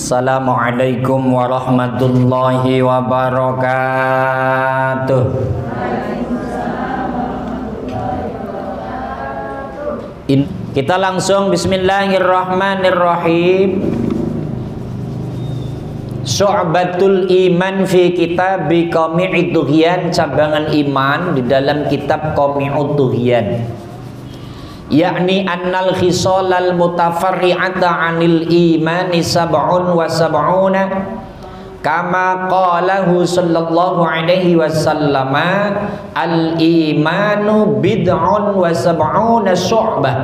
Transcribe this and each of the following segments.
Assalamualaikum warahmatullahi wabarakatuh. Kita langsung bismillahirrahmanirrahim. Syu'batul iman fi kitab Qami'ud Dughyan, cabangan iman di dalam kitab Qami'ud Dughyan. Yakni annal khisalal mutafarri'ata 'anil imani sab'un wa sab'una kama qalahu sallallahu alaihi wasallam al imanu bid'un wa sab'una syu'bah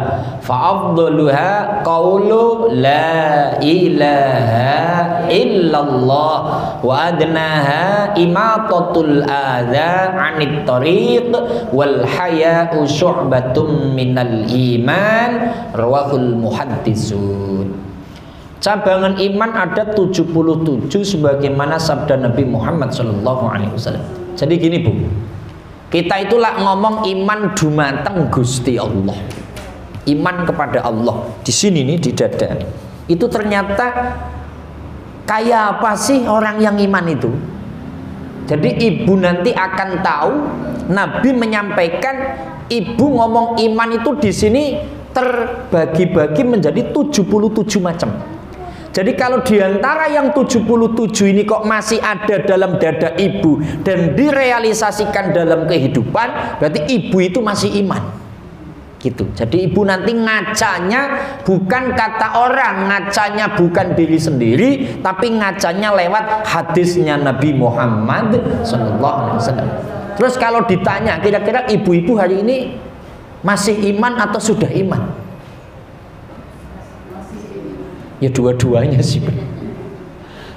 fa afdaluha qawlu la ilaha illallah wa adnaha imatatul adha 'anit tariq wal haya'u syu'batum minal iman rawahul muhaddisun. Cabangan iman ada 77 sebagaimana sabda Nabi Muhammad SAW. Jadi gini Bu, kita itulah ngomong iman dumateng Gusti Allah, iman kepada Allah. Di sini nih di dada itu ternyata kayak apa sih orang yang iman itu? Jadi ibu nanti akan tahu. Nabi menyampaikan, ibu ngomong iman itu di sini terbagi-bagi menjadi 77 macam. Jadi kalau diantara yang 77 ini kok masih ada dalam dada ibu dan direalisasikan dalam kehidupan, berarti ibu itu masih iman. Gitu. Jadi ibu nanti ngacanya bukan kata orang, ngacanya bukan diri sendiri, tapi ngacanya lewat hadisnya Nabi Muhammad SAW. Terus kalau ditanya, kira-kira ibu-ibu hari ini masih iman atau sudah iman? Ya dua-duanya sih.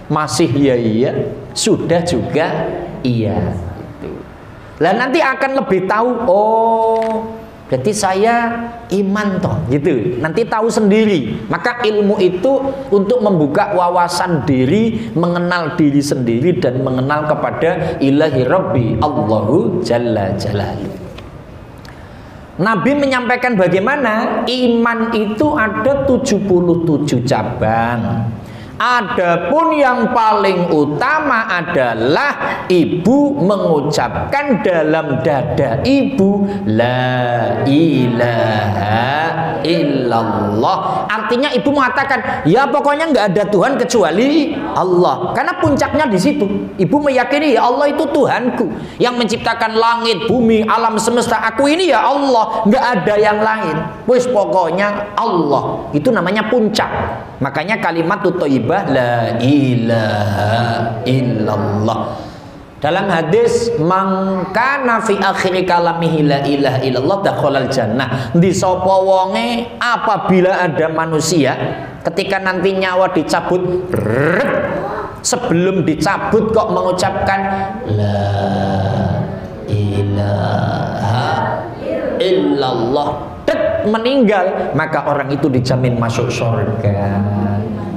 Masih iya, sudah juga iya. Lah nanti akan lebih tahu, oh berarti saya iman toh, gitu. Nanti tahu sendiri. Maka ilmu itu untuk membuka wawasan diri, mengenal diri sendiri dan mengenal kepada ilahi Rabbi Allahu Jalla Jalaluh. Nabi menyampaikan bagaimana iman itu ada 77 cabang. Adapun yang paling utama adalah ibu mengucapkan dalam dada ibu la ilaha illallah. Artinya ibu mengatakan ya pokoknya nggak ada Tuhan kecuali Allah. Karena puncaknya di situ. Ibu meyakini ya Allah itu Tuhanku yang menciptakan langit, bumi, alam semesta. Aku ini ya Allah, nggak ada yang lain. Wis pokoknya Allah. Itu namanya puncak. Makanya kalimat thayyibah la ilaha illallah. Dalam hadis mangkana fi akhiri kalamihi la ilaha illallah dakhalal jannah. Di sapa wonge apabila ada manusia ketika nanti nyawa dicabut, sebelum dicabut kok mengucapkan la ilaha illallah, meninggal, maka orang itu dijamin masuk surga.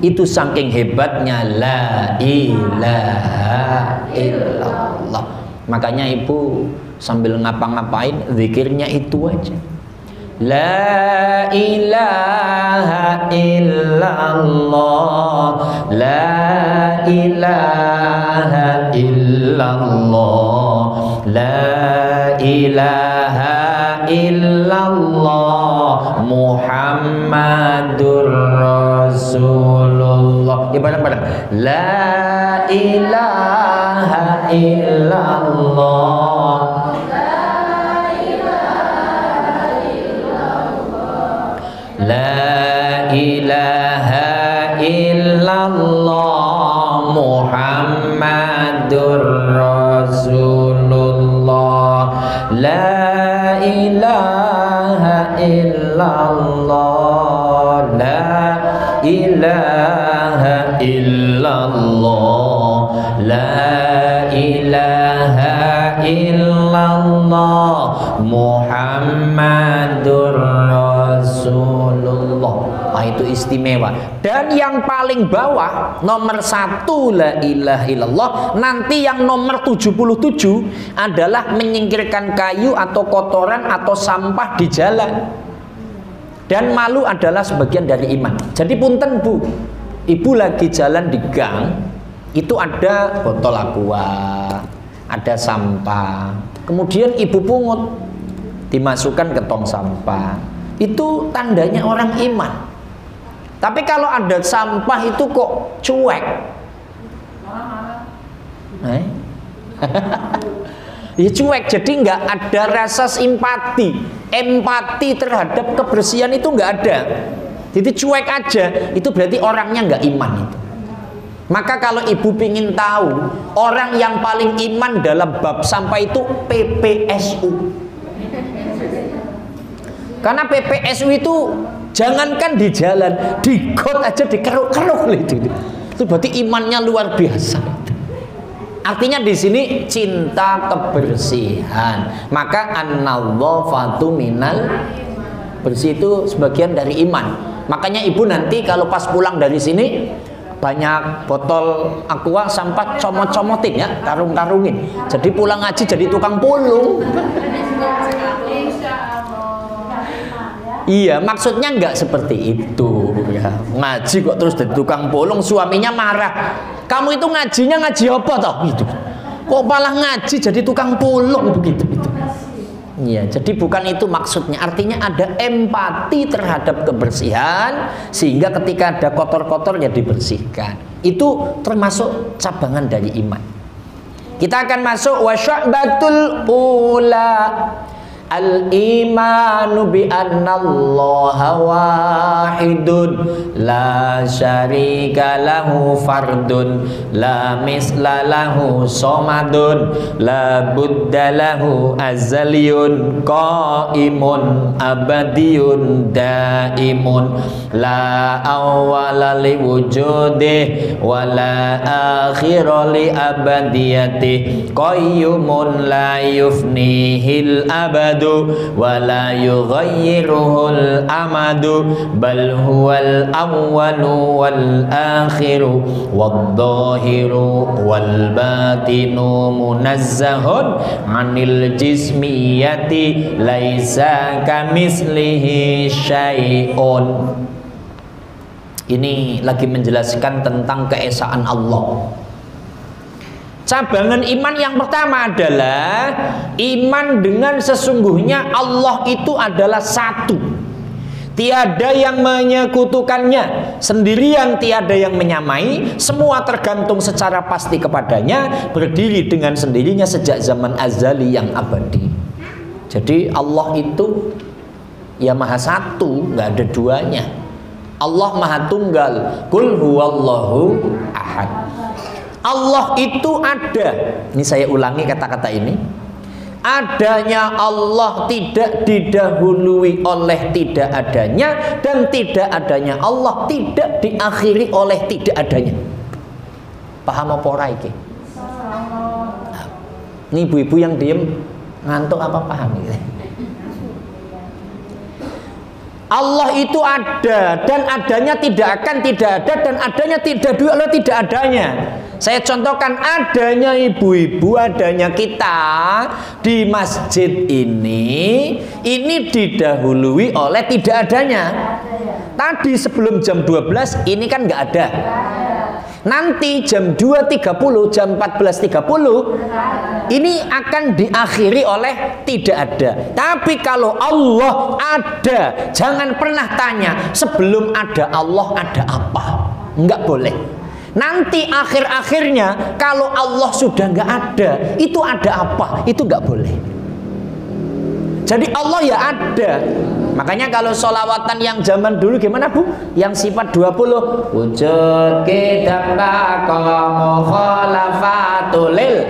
Itu saking hebatnya la ilaha illallah. Makanya ibu sambil ngapa-ngapain zikirnya itu aja. La ilaha illallah, la ilaha illallah, la ilaha illallah Muhammadur Rasulullah. Ya bareng-bareng. La ilaha illallah, la ilaha illallah Muhammadur Rasulullah, la ilaha illallah, la ilaha illallah, la ilaha illallah Muhammadur Rasulullah. Nah, itu istimewa. Dan yang paling bawah nomor 1 la ilaha illallah. Nanti yang nomor 77 adalah menyingkirkan kayu atau kotoran atau sampah di jalan. Dan malu adalah sebagian dari iman. Jadi punten Bu, ibu lagi jalan di gang, itu ada botol aqua, ada sampah, kemudian ibu pungut, dimasukkan ke tong sampah. Itu tandanya orang iman. Tapi kalau ada sampah itu kok cuek, ya cuek, jadi nggak ada rasa simpati, empati terhadap kebersihan itu nggak ada. Jadi cuek aja, itu berarti orangnya nggak iman itu. Maka kalau ibu ingin tahu orang yang paling iman dalam bab sampah itu PPSU. Karena PPSU itu jangankan di jalan, di got aja dikeruk-keruk itu. Itu berarti imannya luar biasa. Artinya di sini cinta kebersihan. Maka an-nadhafatu minal, bersih itu sebagian dari iman. Makanya ibu nanti kalau pas pulang dari sini banyak botol aqua sampah comot-comotin ya, karung-karungin. Jadi pulang ngaji jadi tukang pulung. Iya, maksudnya nggak seperti itu ya. Ngaji kok terus jadi tukang pulung, suaminya marah. Kamu itu ngajinya ngaji apa toh? Gitu. Kok malah ngaji jadi tukang pulung begitu gitu. Iya, jadi bukan itu maksudnya. Artinya ada empati terhadap kebersihan sehingga ketika ada kotor-kotor ya dibersihkan. Itu termasuk cabangan dari iman. Kita akan masuk wa syu'batul ula. Al-imanu bi annallaha wahidun la syarika lahu fardun la misla lahu somadun la budda lahu azaliyun qaimun abadiyun daimun la awwala li wujudih wa la akhira li abadiyatih qayyumun la yufnihil abad wala yughayyiruhul amadu bal huwal awwalu wal akhiru wad dhahiru wal batinu munazzahun anil jismiyati laisa kamislihi syai'un. Ini lagi menjelaskan tentang keesaan Allah. Cabangan iman yang pertama adalah iman dengan sesungguhnya Allah itu adalah satu. Tiada yang menyekutukannya, sendirian tiada yang menyamai, semua tergantung secara pasti kepadanya, berdiri dengan sendirinya sejak zaman azali yang abadi. Jadi Allah itu ya maha satu, nggak ada duanya. Allah maha tunggal, qul huwallahu ahad. Allah itu ada. Ini saya ulangi kata-kata ini. Adanya Allah tidak didahului oleh tidak adanya, dan tidak adanya Allah tidak diakhiri oleh tidak adanya. Paham apa ora iki? Ini ibu-ibu yang diem ngantuk apa paham gitu? Allah itu ada, dan adanya tidak akan tidak ada, dan adanya tidak dua tidak adanya. Saya contohkan, adanya ibu-ibu, adanya kita di masjid ini didahului oleh tidak adanya. Tadi sebelum jam 12 ini kan nggak ada. Nanti jam 2.30, jam 14.30 ini akan diakhiri oleh tidak ada. Tapi kalau Allah ada, jangan pernah tanya sebelum ada Allah ada apa. Nggak boleh. Nanti akhir-akhirnya kalau Allah sudah nggak ada, itu ada apa? Itu nggak boleh. Jadi Allah ya ada. Makanya kalau sholawatan yang zaman dulu gimana Bu? Yang sifat 20, wujud kita baqa mukhalafatulil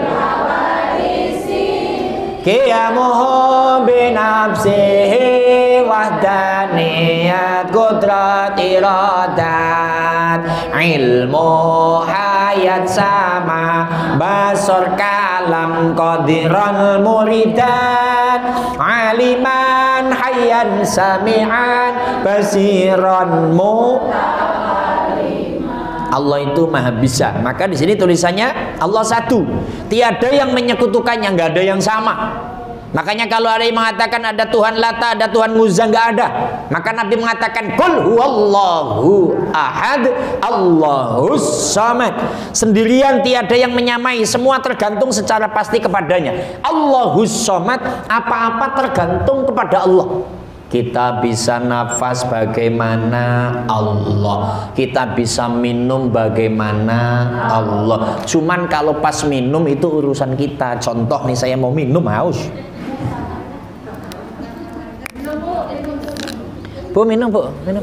qiyamuhu binafsihi wahdaniyat qudrat iradat ilmu hayat sama basor kalam qadiran muridan aliman hayyan sami'an basiran mu. Allah itu maha bisa. Maka di sini tulisannya Allah satu, tiada yang menyekutukannya, nggak ada yang sama. Makanya kalau ada yang mengatakan ada Tuhan Lata, ada Tuhan Uzza, nggak ada. Maka Nabi mengatakan qul huwallahu ahad, Allahus samad. Sendirian, tiada yang menyamai, semua tergantung secara pasti kepadanya. Allahus samad, apa-apa tergantung kepada Allah. Kita bisa nafas bagaimana Allah, kita bisa minum bagaimana Allah. Cuman kalau pas minum itu urusan kita. Contoh nih, saya mau minum haus. Bu, minum bu, minum.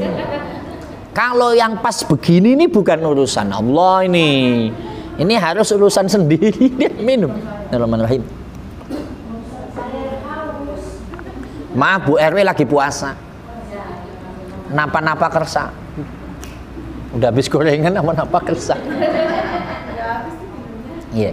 Kalau yang pas begini ini bukan urusan Allah ini. Ini harus urusan sendiri. Dia minum. Bismillahirrahmanirrahim. Maaf Bu RW lagi puasa. Napa-napa kersa. Udah habis gorengan napa-napa kersa. Iya.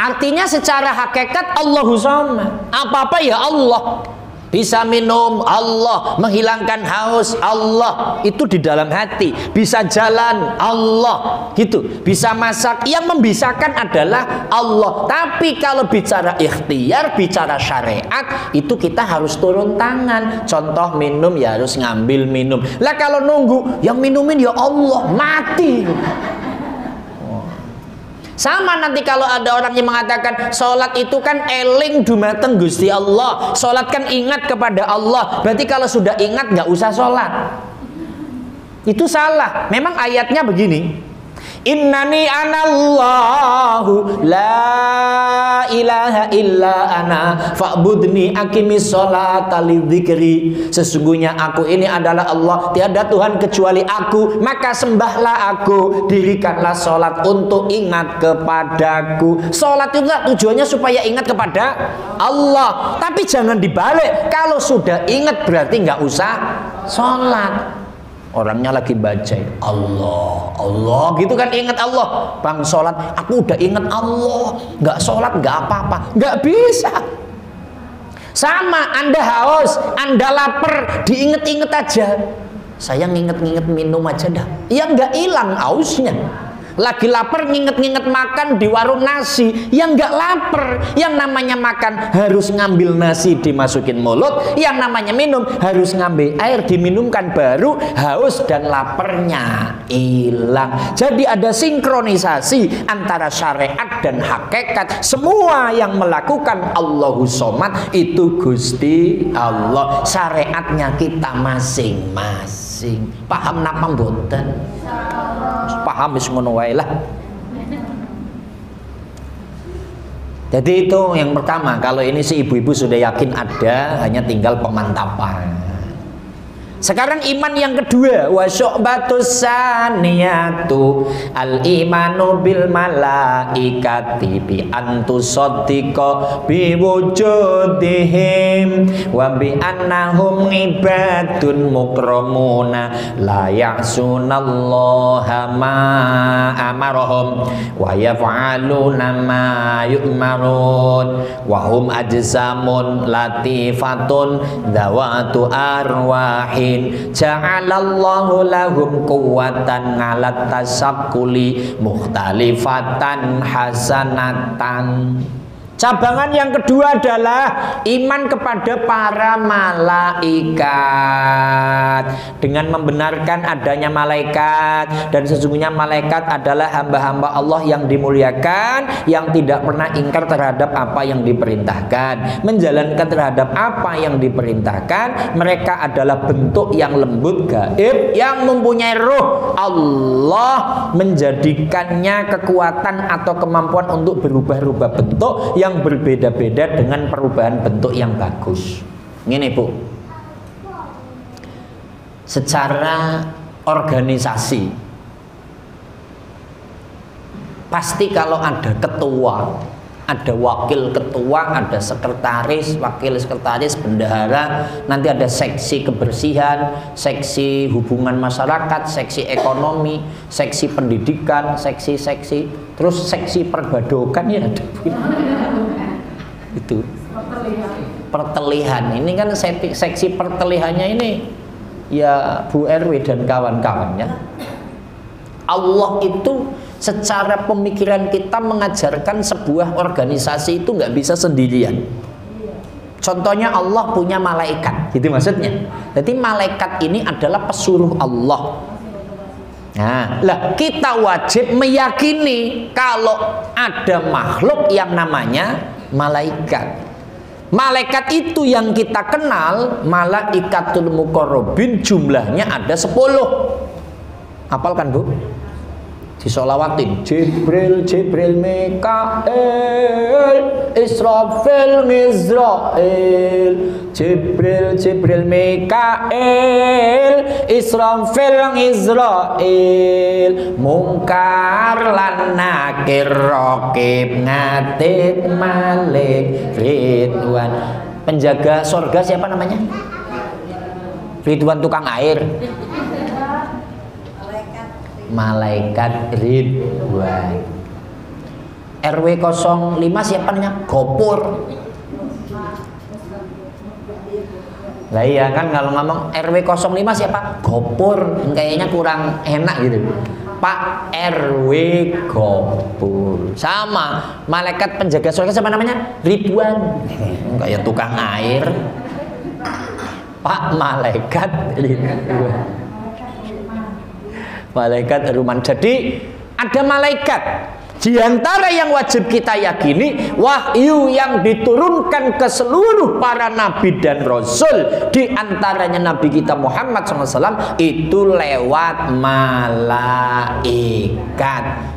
Artinya secara hakikat Allahu Samad. Apa-apa ya Allah. Bisa minum Allah, menghilangkan haus Allah, itu di dalam hati. Bisa jalan Allah, gitu. Bisa masak, yang membisakan adalah Allah. Tapi kalau bicara ikhtiar, bicara syariat, itu kita harus turun tangan. Contoh minum ya harus ngambil minum. Lah kalau nunggu, yang minumin ya Allah, mati. Sama nanti kalau ada orang yang mengatakan sholat itu kan eling dumateng Gusti Allah, sholat kan ingat kepada Allah, berarti kalau sudah ingat nggak usah sholat. Itu salah. Memang ayatnya begini, innani anallahu la ilaha illa ana fa'budni aqimis sholata lidzikri. Sesungguhnya aku ini adalah Allah, tiada Tuhan kecuali aku, maka sembahlah aku, dirikanlah sholat untuk ingat kepadaku. Sholat itu tujuannya supaya ingat kepada Allah. Tapi jangan dibalik, kalau sudah ingat berarti nggak usah sholat. Orangnya lagi baca Allah, Allah gitu kan, ingat Allah. Bang sholat, aku udah ingat Allah, nggak sholat nggak apa-apa, nggak bisa. Sama, Anda haus, Anda lapar, diinget-inget aja. Saya nginget-nginget minum aja dah, ya nggak hilang hausnya. Lagi lapar nginget-nginget makan di warung nasi, yang nggak lapar. Yang namanya makan harus ngambil nasi dimasukin mulut, yang namanya minum harus ngambil air diminumkan, baru haus dan laparnya hilang. Jadi ada sinkronisasi antara syariat dan hakikat. Semua yang melakukan Allahu Somad itu Gusti Allah, syariatnya kita masing-masing. Paham napa mboten? Paham wis ngono wae lah. Jadi itu yang pertama, kalau ini si ibu-ibu sudah yakin ada, hanya tinggal pemantapan. Sekarang iman yang kedua, wa syu'batus saniyatu al-imanu bil malaikati bi antusaddiqa bi wujudihim wa bi annahum ibadun mukramuna la ya'sunallaha ma amarahum wa yaf'aluna ma yu'marun wa hum ajsamun latifatun dawatu arwahin ja'alallahu lahum quwwatan 'alat tasakkuli mukhtalifatan hasanatan. Cabangan yang kedua adalah iman kepada para malaikat, dengan membenarkan adanya malaikat, dan sesungguhnya malaikat adalah hamba-hamba Allah yang dimuliakan, yang tidak pernah ingkar terhadap apa yang diperintahkan, menjalankan terhadap apa yang diperintahkan. Mereka adalah bentuk yang lembut gaib, yang mempunyai ruh. Allah menjadikannya kekuatan atau kemampuan untuk berubah-ubah bentuk yang berbeda-beda dengan perubahan bentuk yang bagus. Ini Bu, secara organisasi pasti kalau ada ketua, ada wakil ketua, ada sekretaris, wakil sekretaris, bendahara, nanti ada seksi kebersihan, seksi hubungan masyarakat, seksi ekonomi, seksi pendidikan, seksi, terus seksi perbadokan ya ada. Itu pertelihan, ini kan seksi pertelihannya ini ya Bu RW dan kawan-kawannya. Allah itu secara pemikiran kita mengajarkan sebuah organisasi itu nggak bisa sendirian. Contohnya Allah punya malaikat, gitu maksudnya. Jadi malaikat ini adalah pesuruh Allah. Nah, lah kita wajib meyakini kalau ada makhluk yang namanya malaikat. Malaikat itu yang kita kenal, malaikatul muqarrabin, jumlahnya ada 10. Hafal kan Bu? Disolawatin. Jibril, Jibril, Mikael, Israfil, Mizrail. Jibril, Jibril, Mikael, Israfil, Mizrail. Mungkar lan nakir, raqib, ngatid, malik, Ridwan. Penjaga surga siapa namanya? Ridwan tukang air. Malaikat Ridwan. RW 05 siapa namanya? Gopur. Lah iya kan kalau ngomong RW 05 siapa? Gopur. Kayaknya kurang enak gitu. Pak RW Gopur. Sama malaikat penjaga surga siapa namanya? Ridwan. Kayak tukang air. Pak malaikat Ridwan. Malaikat Ruman. Jadi ada malaikat. Di antara yang wajib kita yakini, wahyu yang diturunkan ke seluruh para nabi dan rasul, di antaranya Nabi kita Muhammad SAW, itu lewat malaikat.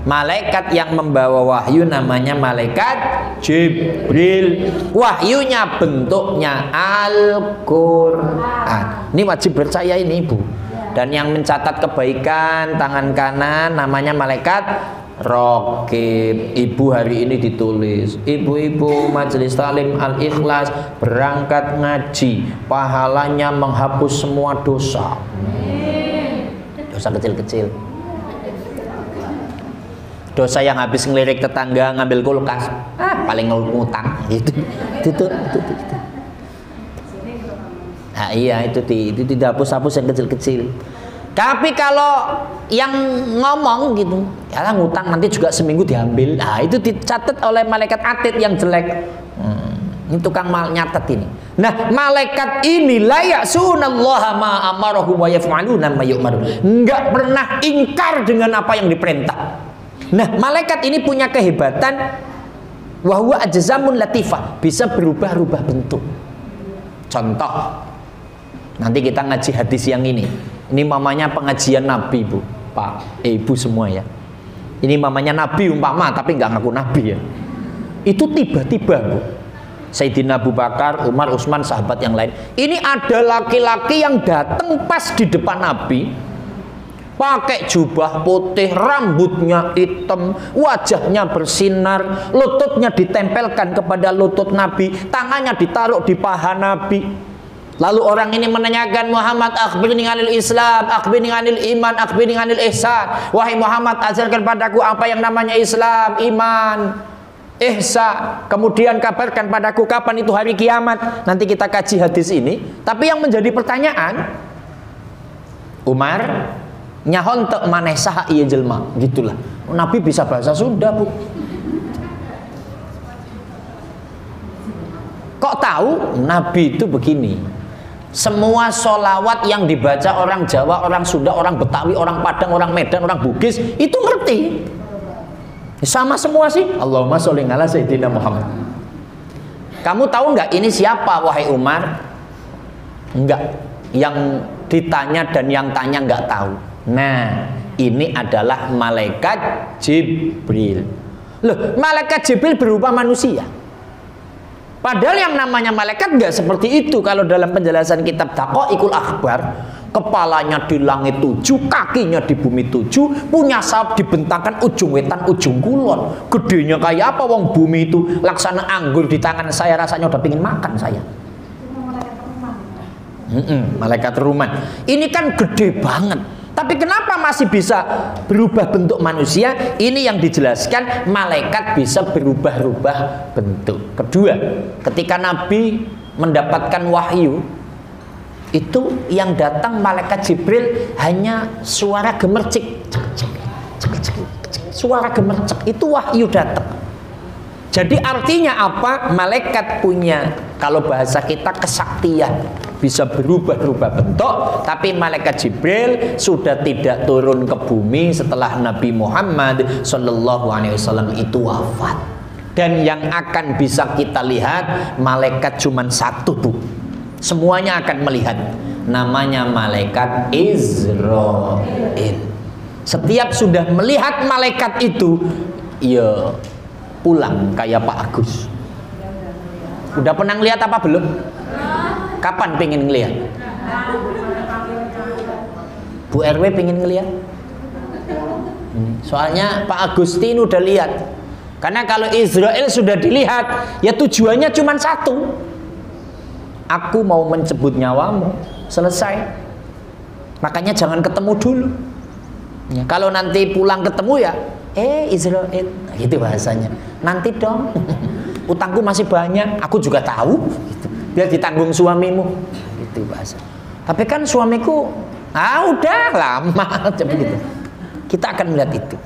Malaikat yang membawa wahyu namanya malaikat Jibril. Wahyunya bentuknya Al-Quran. Ini wajib percaya ini Bu. Dan yang mencatat kebaikan tangan kanan namanya malaikat Raqib. Ibu hari ini ditulis, ibu-ibu majelis talim Al-Ikhlas berangkat ngaji, pahalanya menghapus semua dosa. Dosa kecil-kecil. Dosa yang habis ngelirik tetangga, ngambil kulkas, paling ngutang gitu. Itu. Nah, iya itu tidak hapus-hapus yang kecil-kecil. Tapi kalau yang ngomong gitu, ya ngutang nanti juga seminggu diambil. Nah, itu dicatat oleh malaikat atid yang jelek. Ini tukang nyatet ini. Nah, malaikat ini la ya'sunallaha ma amarahum wa yaf'aluna ma yu'marun. Enggak pernah ingkar dengan apa yang diperintah. Nah, malaikat ini punya kehebatan wa huwa ajzamun latifah, bisa berubah-ubah bentuk. Contoh, nanti kita ngaji hadis yang ini. Ini mamanya pengajian Nabi Bu, Pak, Ibu semua ya. Ini mamanya Nabi umpama, tapi nggak ngaku Nabi ya. Itu tiba-tiba Bu, Sayyidina Abu Bakar, Umar, Utsman, sahabat yang lain. Ini ada laki-laki yang datang pas di depan Nabi, pakai jubah putih, rambutnya hitam, wajahnya bersinar, lututnya ditempelkan kepada lutut Nabi, tangannya ditaruh di paha Nabi. Lalu orang ini menanyakan, Muhammad, akhbirni 'anil Islam, akhbirni 'anil iman, akhbirni 'anil ihsan. Wahai Muhammad, ajarkan padaku apa yang namanya Islam, iman, ihsan. Kemudian kabarkan padaku kapan itu hari kiamat. Nanti kita kaji hadis ini. Tapi yang menjadi pertanyaan, Umar nyahon tek maneh saha ieu jelma, gitulah. Nabi bisa bahasa Sunda, Bu. Kok tahu? Nabi itu begini. Semua sholawat yang dibaca orang Jawa, orang Sunda, orang Betawi, orang Padang, orang Medan, orang Bugis, itu ngerti. Sama semua sih. Allahumma sholli ala Sayyidina Muhammad. Kamu tahu nggak ini siapa, wahai Umar? Enggak. Yang ditanya dan yang tanya nggak tahu. Nah, ini adalah malaikat Jibril. Loh, malaikat Jibril berupa manusia. Padahal yang namanya malaikat nggak seperti itu. Kalau dalam penjelasan kitab Daqaiqul Akhbar, kepalanya di langit 7, kakinya di bumi 7, punya sayap dibentangkan ujung wetan ujung kulon. Gedenya kayak apa wong bumi itu, laksana anggur di tangan saya, rasanya udah pingin makan saya. Malaikat Ruman. Ini kan gede banget. Tapi kenapa masih bisa berubah bentuk manusia? Ini yang dijelaskan, malaikat bisa berubah-ubah bentuk. Kedua, ketika Nabi mendapatkan wahyu, itu yang datang malaikat Jibril hanya suara gemercik. Suara gemercik, itu wahyu datang. Jadi artinya apa? Malaikat punya Kalau bahasa kita kesaktian, bisa berubah-ubah bentuk. Tapi malaikat Jibril sudah tidak turun ke bumi setelah Nabi Muhammad Sallallahu Alaihi Wasallam itu wafat. Dan yang akan bisa kita lihat malaikat cuma satu, Bu. Semuanya akan melihat. Namanya malaikat Israil. Setiap sudah melihat malaikat itu, ya pulang kayak Pak Agus. Udah pernah ngeliat apa belum? Kapan pengen ngeliat? Bu RW pengen ngeliat? Soalnya Pak Agustin udah lihat. Karena kalau Israel sudah dilihat, ya tujuannya cuma satu. Aku mau mencabut nyawamu. Selesai. Makanya jangan ketemu dulu. Ya, kalau nanti pulang ketemu ya, Israel, gitu bahasanya. Nanti dong, utangku masih banyak, aku juga tahu. Gitu. Biar ditanggung suamimu, gitu bahasa. Tapi kan suamiku, udah lama, gitu. Kita akan melihat itu.